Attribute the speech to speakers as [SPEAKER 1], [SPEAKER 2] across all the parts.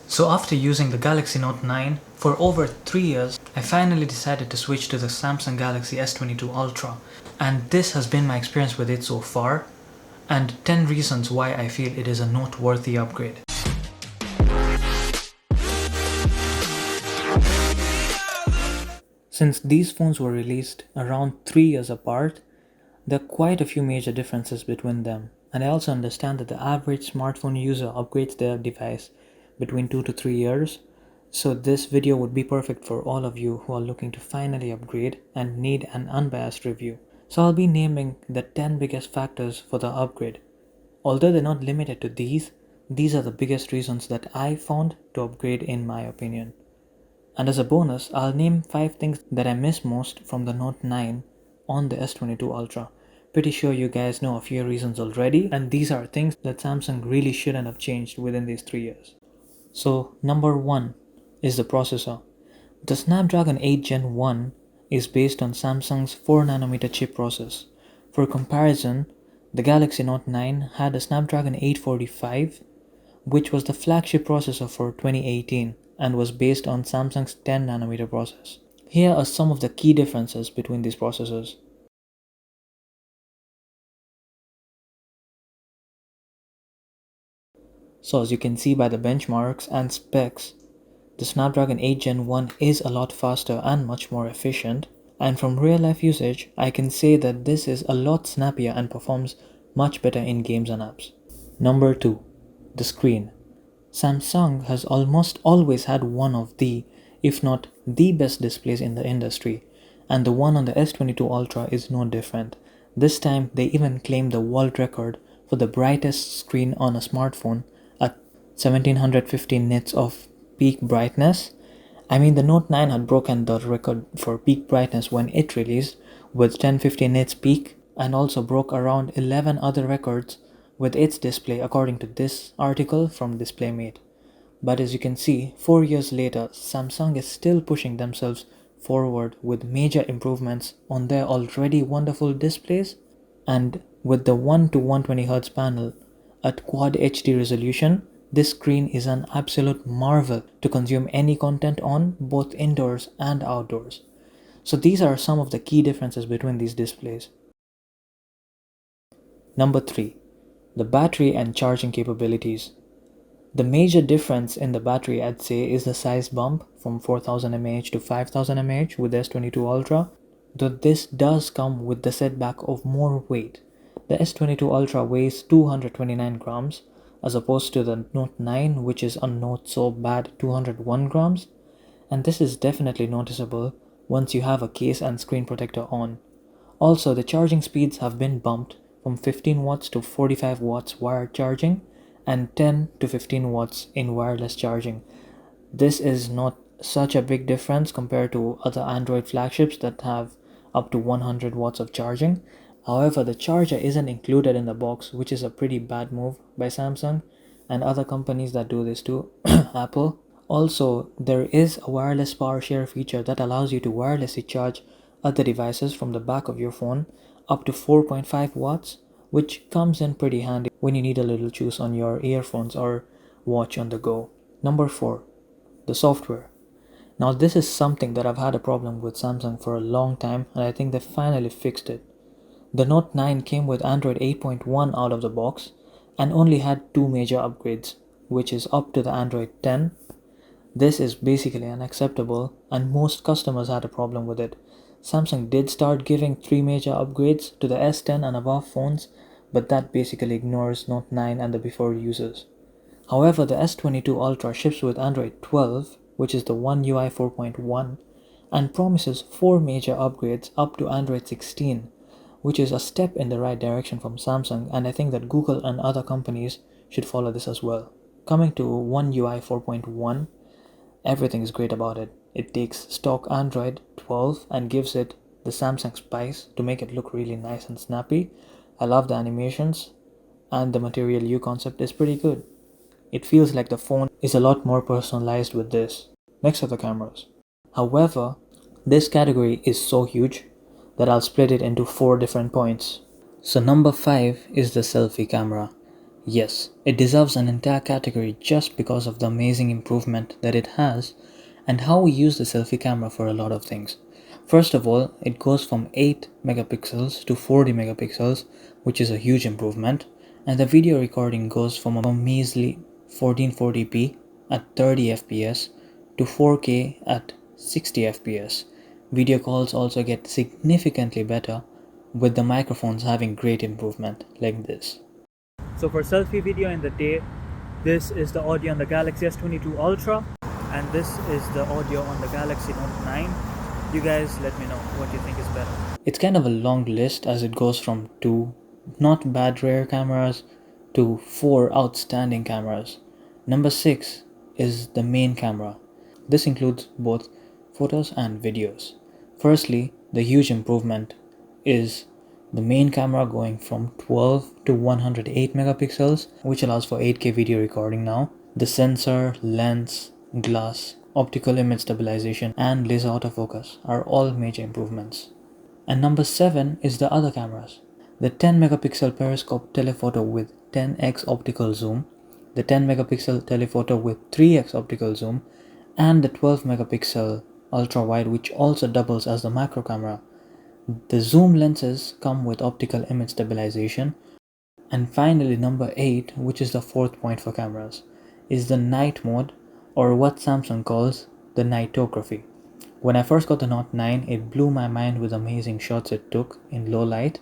[SPEAKER 1] So after using the Galaxy Note 9 for over 3 years, I finally decided to switch to the Samsung Galaxy S22 Ultra. And this has been my experience with it so far, and 10 reasons why I feel it is a noteworthy upgrade. Since these phones were released around 3 years apart, there are quite a few major differences between them, and I also understand that the average smartphone user upgrades their device between 2 to 3 years, so this video would be perfect for all of you who are looking to finally upgrade and need an unbiased review. So I'll be naming the 10 biggest factors for the upgrade. Although they're not limited to these are the biggest reasons that I found to upgrade in my opinion. And as a bonus, I'll name 5 things that I miss most from the Note 9 on the S22 Ultra. Pretty sure you guys know a few reasons already, and these are things that Samsung really shouldn't have changed within these 3 years. So number 1 is the processor. The Snapdragon 8 Gen 1 is based on Samsung's 4nm chip process. For comparison, the Galaxy Note 9 had a Snapdragon 845, which was the flagship processor for 2018 and was based on Samsung's 10nm process. Here are some of the key differences between these processors. So as you can see by the benchmarks and specs, the Snapdragon 8 Gen 1 is a lot faster and much more efficient, and from real life usage, I can say that this is a lot snappier and performs much better in games and apps. Number 2. The screen. Samsung has almost always had one of the, if not the best displays in the industry, and the one on the S22 Ultra is no different. This time they even claimed the world record for the brightest screen on a smartphone at 1750 nits of peak brightness. I mean, the Note 9 had broken the record for peak brightness when it released with 1050 nits peak, and also broke around 11 other records with its display according to this article from DisplayMate. But as you can see, 4 years later, Samsung is still pushing themselves forward with major improvements on their already wonderful displays, and with the 1 to 120Hz panel at Quad HD resolution, this screen is an absolute marvel to consume any content on, both indoors and outdoors. So these are some of the key differences between these displays. Number 3. The battery and charging capabilities. The major difference in the battery, I'd say, is the size bump from 4000 mAh to 5000 mAh with the S22 Ultra, though this does come with the setback of more weight. The S22 Ultra weighs 229 grams as opposed to the Note 9, which is a not so bad 201 grams, and this is definitely noticeable once you have a case and screen protector on. Also, the charging speeds have been bumped from 15 watts to 45 watts wired charging and 10 to 15 watts in wireless charging. This is not such a big difference compared to other Android flagships that have up to 100 watts of charging. However, the charger isn't included in the box, which is a pretty bad move by Samsung and other companies that do this too, Apple. Also, there is a wireless power share feature that allows you to wirelessly charge other devices from the back of your phone up to 4.5 watts, which comes in pretty handy when you need a little juice on your earphones or watch on the go. Number 4. The software. Now this is something that I've had a problem with Samsung for a long time, and I think they finally fixed it. The Note 9 came with Android 8.1 out of the box and only had 2 major upgrades, which is up to the Android 10. This is basically unacceptable, and most customers had a problem with it. Samsung did start giving 3 major upgrades to the S10 and above phones, but that basically ignores Note 9 and the before users. However, the S22 Ultra ships with Android 12, which is the One UI 4.1, and promises 4 major upgrades up to Android 16, which is a step in the right direction from Samsung, and I think that Google and other companies should follow this as well. Coming to One UI 4.1, everything is great about it. It takes stock Android 12 and gives it the Samsung spice to make it look really nice and snappy. I love the animations, and the Material You concept is pretty good. It feels like the phone is a lot more personalized with this. Next are the cameras. However, this category is so huge that I'll split it into 4 different points. So number 5 is the selfie camera. Yes, it deserves an entire category just because of the amazing improvement that it has and how we use the selfie camera for a lot of things. First of all, it goes from 8 megapixels to 40 megapixels, which is a huge improvement, and the video recording goes from a measly 1440p at 30 fps to 4K at 60 fps. Video calls also get significantly better with the microphones having great improvement like this. So for selfie video in the day, this is the audio on the Galaxy S22 Ultra and this is the audio on the Galaxy Note 9. You guys let me know what you think is better. It's kind of a long list as it goes from 2 not bad rare cameras to 4 outstanding cameras. Number 6 is the main camera. This includes both photos and videos. Firstly, the huge improvement is the main camera going from 12 to 108 megapixels, which allows for 8K video recording now. The sensor, lens, glass, optical image stabilization, and laser autofocus are all major improvements. And number 7 is the other cameras. The 10 megapixel periscope telephoto with 10x optical zoom, the 10 megapixel telephoto with 3x optical zoom, and the 12 megapixel ultra wide, which also doubles as the macro camera. The zoom lenses come with optical image stabilization. And finally, number 8, which is the fourth point for cameras, is the night mode, or what Samsung calls the nightography. When I first got the Note 9, it blew my mind with amazing shots it took in low light.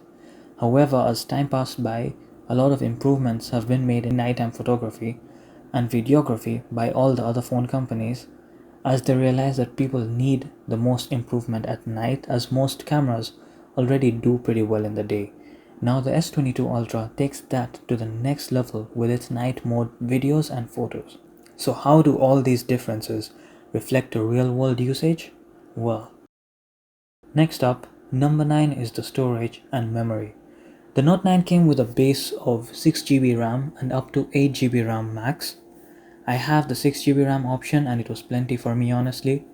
[SPEAKER 1] However, as time passed by, a lot of improvements have been made in nighttime photography and videography by all the other phone companies, as they realize that people need the most improvement at night, as most cameras already do pretty well in the day. Now the S22 Ultra takes that to the next level with its night mode videos and photos. So how do all these differences reflect to real world usage? Well, next up, number 9 is the storage and memory. The Note 9 came with a base of 6GB RAM and up to 8GB RAM max. I have the 6GB RAM option and it was plenty for me honestly.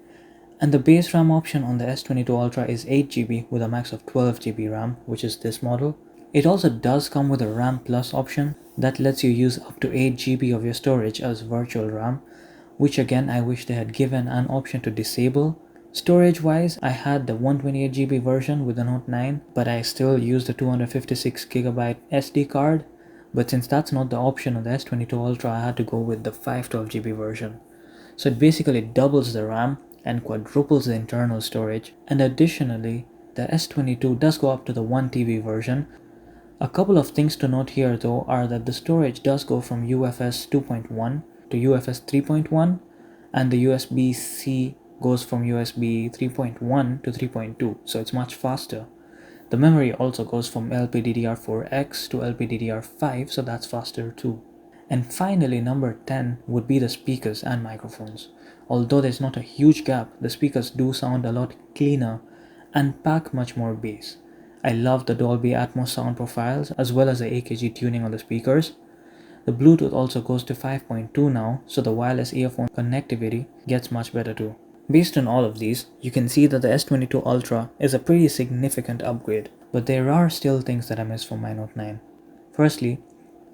[SPEAKER 1] And the base RAM option on the S22 Ultra is 8GB with a max of 12GB RAM, which is this model. It also does come with a RAM Plus option that lets you use up to 8GB of your storage as virtual RAM, which again I wish they had given an option to disable. Storage wise, I had the 128GB version with the Note 9, but I still use the 256GB SD card. But since that's not the option on the S22 Ultra, I had to go with the 512GB version. So it basically doubles the RAM and quadruples the internal storage. And additionally, the S22 does go up to the 1TB version. A couple of things to note here though are that the storage does go from UFS 2.1 to UFS 3.1, and the USB-C goes from USB 3.1 to 3.2, so it's much faster. The memory also goes from LPDDR4X to LPDDR5, so that's faster too. And finally, number 10 would be the speakers and microphones. Although there's not a huge gap, the speakers do sound a lot cleaner and pack much more bass. I love the Dolby Atmos sound profiles as well as the AKG tuning on the speakers. The Bluetooth also goes to 5.2 now, so the wireless earphone connectivity gets much better too. Based on all of these, you can see that the S22 Ultra is a pretty significant upgrade, but there are still things that I miss from my Note 9. Firstly,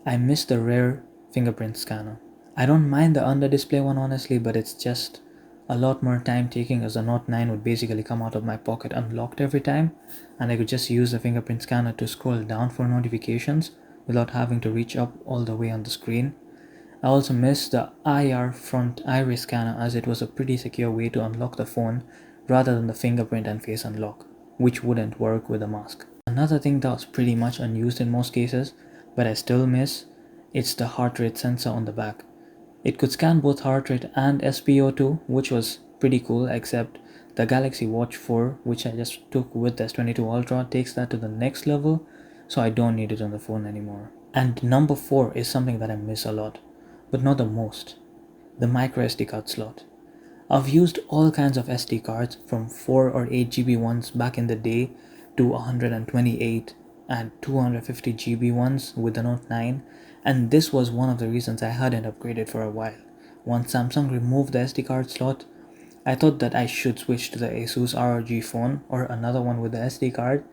[SPEAKER 1] I miss the rear fingerprint scanner. I don't mind the under display one honestly, but it's just a lot more time taking, as the Note 9 would basically come out of my pocket unlocked every time, and I could just use the fingerprint scanner to scroll down for notifications without having to reach up all the way on the screen. I also miss the IR front iris scanner, as it was a pretty secure way to unlock the phone rather than the fingerprint and face unlock, which wouldn't work with a mask. Another thing that was pretty much unused in most cases, but I still miss, it's the heart rate sensor on the back. It could scan both heart rate and SpO2, which was pretty cool, except the Galaxy Watch 4, which I just took with the S22 Ultra, takes that to the next level, so I don't need it on the phone anymore. And number 4 is something that I miss a lot, but not the most: the micro SD card slot. I've used all kinds of SD cards, from 4 or 8GB ones back in the day to 128 and 250GB ones with the Note 9, and this was one of the reasons I hadn't upgraded for a while. Once Samsung removed the SD card slot, I thought that I should switch to the Asus ROG phone or another one with the SD card,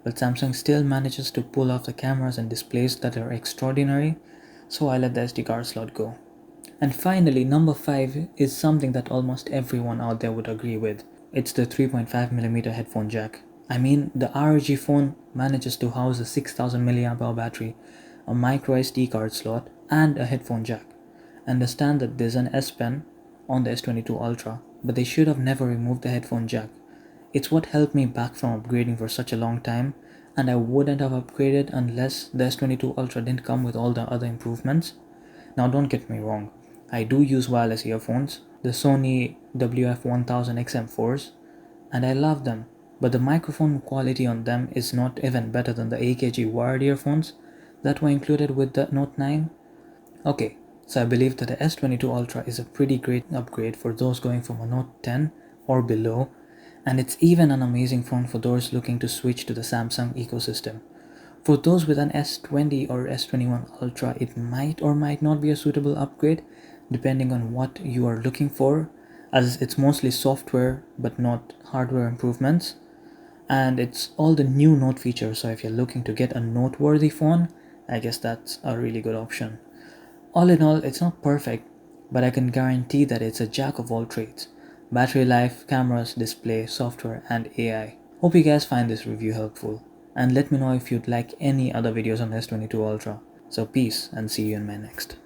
[SPEAKER 1] but Samsung still manages to pull off the cameras and displays that are extraordinary, so I let the SD card slot go. And finally, number 5 is something that almost everyone out there would agree with. It's the 3.5mm headphone jack. I mean, the ROG phone manages to house a 6000 mAh battery, a micro SD card slot, and a headphone jack. Understand that there's an S Pen on the S22 Ultra, but they should have never removed the headphone jack. It's what helped me back from upgrading for such a long time, and I wouldn't have upgraded unless the S22 Ultra didn't come with all the other improvements. Now don't get me wrong, I do use wireless earphones, the Sony WF-1000 XM4s, and I love them, but the microphone quality on them is not even better than the AKG wired earphones that were included with the Note 9. Okay, so I believe that the S22 Ultra is a pretty great upgrade for those going from a Note 10 or below, and it's even an amazing phone for those looking to switch to the Samsung ecosystem. For those with an S20 or S21 Ultra, it might or might not be a suitable upgrade depending on what you are looking for, as it's mostly software but not hardware improvements, and it's all the new Note features, so if you're looking to get a noteworthy phone, I guess that's a really good option. All in all, it's not perfect, but I can guarantee that it's a jack of all trades: battery life, cameras, display, software, and AI. Hope you guys find this review helpful, and let me know if you'd like any other videos on S22 Ultra. So peace, and see you in my next.